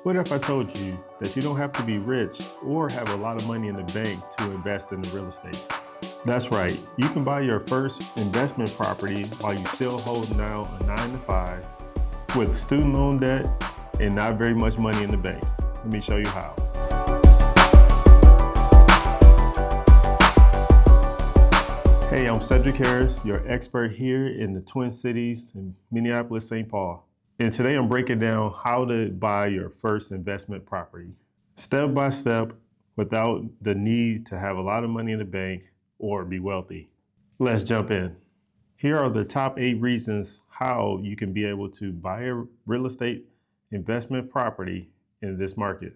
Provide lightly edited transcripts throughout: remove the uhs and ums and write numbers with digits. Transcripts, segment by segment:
What if I told you that you don't have to be rich or have a lot of money in the bank to invest in the real estate? That's right, you can buy your first investment property while you still holding down a 9 to 5 with student loan debt and not very much money in the bank. Let me show you how. Hey, I'm Cedric Harris, your expert here in the Twin Cities in Minneapolis, St. Paul. And today I'm breaking down how to buy your first investment property, step by step, without the need to have a lot of money in the bank or be wealthy. Let's jump in. Here are the top 8 reasons how you can be able to buy a real estate investment property in this market.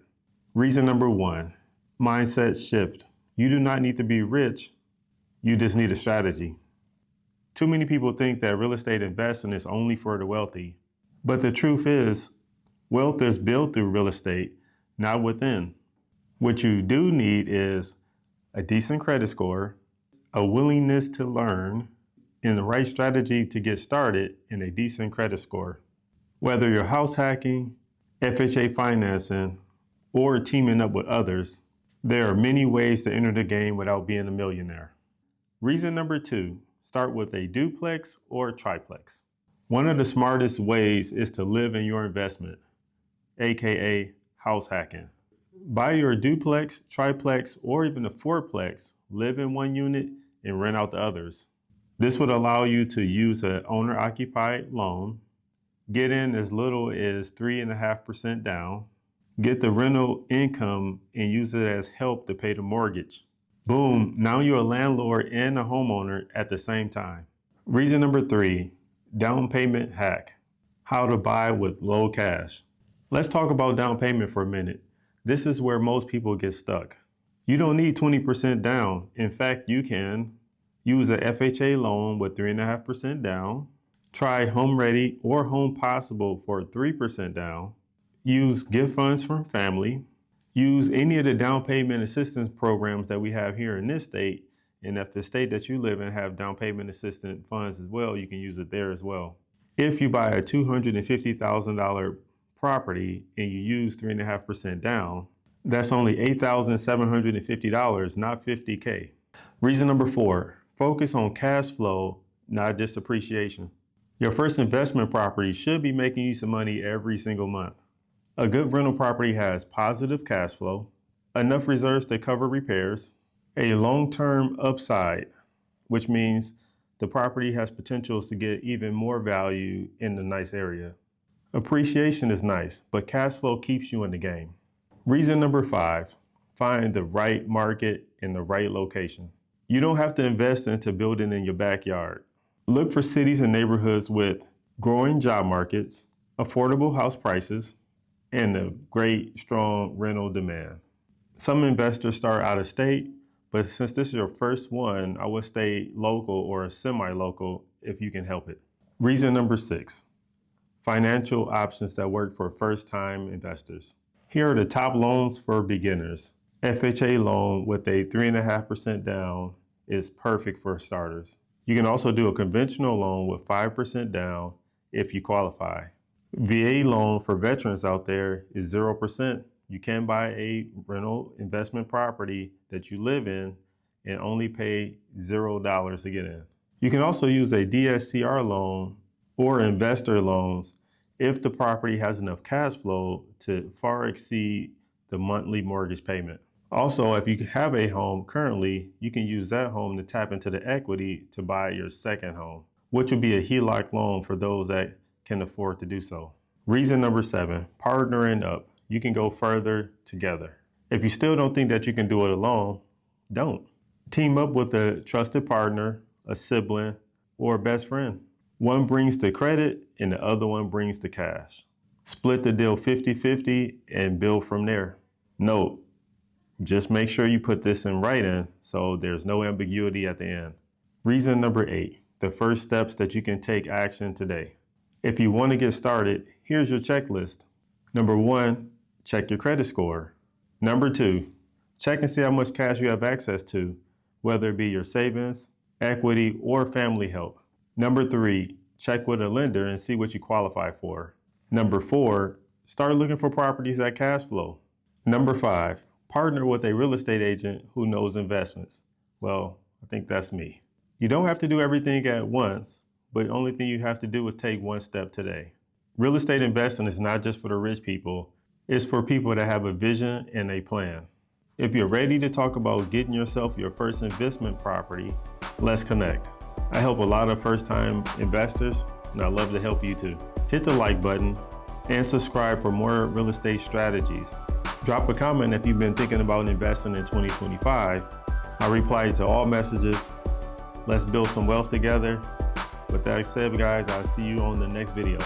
Reason number 1, mindset shift. You do not need to be rich, you just need a strategy. Too many people think that real estate investing is only for the wealthy. But the truth is, wealth is built through real estate, not within. What you do need is a decent credit score, a willingness to learn, and the right strategy to get started in a decent credit score. Whether you're house hacking, FHA financing, or teaming up with others, there are many ways to enter the game without being a millionaire. Reason number 2, start with a duplex or triplex. One of the smartest ways is to live in your investment, AKA house hacking. Buy your duplex, triplex, or even a fourplex, live in one unit and rent out the others. This would allow you to use an owner-occupied loan, get in as little as 3.5% down, get the rental income and use it as help to pay the mortgage. Boom, now you're a landlord and a homeowner at the same time. Reason number 3, down payment hack, how to buy with low cash. Let's talk about down payment for a minute. This is where most people get stuck. You don't need 20% down. In fact, you can use a FHA loan with 3.5% down, try Home Ready or Home Possible for 3% down, use gift funds from family, use any of the down payment assistance programs that we have here in this state. And if the state that you live in have down payment assistance funds as well, you can use it there as well. If you buy a $250,000 property and you use 3.5% down, that's only $8,750, not $50K. Reason number 4, focus on cash flow, not just appreciation. Your first investment property should be making you some money every single month. A good rental property has positive cash flow, enough reserves to cover repairs, a long-term upside, which means the property has potentials to get even more value in the nice area. Appreciation is nice, but cash flow keeps you in the game. Reason number 5, find the right market in the right location. You don't have to invest into building in your backyard. Look for cities and neighborhoods with growing job markets, affordable house prices, and a great, strong rental demand. Some investors start out of state, but since this is your first one, I would stay local or semi-local if you can help it. Reason number 6, financial options that work for first-time investors. Here are the top loans for beginners. FHA loan with a 3.5% down is perfect for starters. You can also do a conventional loan with 5% down if you qualify. VA loan for veterans out there is 0%. You can buy a rental investment property that you live in and only pay $0 to get in. You can also use a DSCR loan or investor loans if the property has enough cash flow to far exceed the monthly mortgage payment. Also, if you have a home currently, you can use that home to tap into the equity to buy your second home, which would be a HELOC loan for those that can afford to do so. Reason number 7, partnering up. You can go further together. If you still don't think that you can do it alone, don't. Team up with a trusted partner, a sibling, or a best friend. One brings the credit and the other one brings the cash. Split the deal 50-50 and build from there. Note, just make sure you put this in writing so there's no ambiguity at the end. Reason number 8, the first steps that you can take action today. If you want to get started, here's your checklist. Number 1, check your credit score. Number 2, check and see how much cash you have access to, whether it be your savings, equity, or family help. Number 3, check with a lender and see what you qualify for. Number 4, Start looking for properties that cash flow. Number 5, partner with a real estate agent who knows investments. Well, I think that's me. You don't have to do everything at once, but the only thing you have to do is take one step today. Real estate investing is not just for the rich people, it's for people that have a vision and a plan. If you're ready to talk about getting yourself your first investment property, let's connect. I help a lot of first-time investors, and I'd love to help you too. Hit the like button and subscribe for more real estate strategies. Drop a comment if you've been thinking about investing in 2025. I reply to all messages. Let's build some wealth together. With that said, guys, I'll see you on the next video.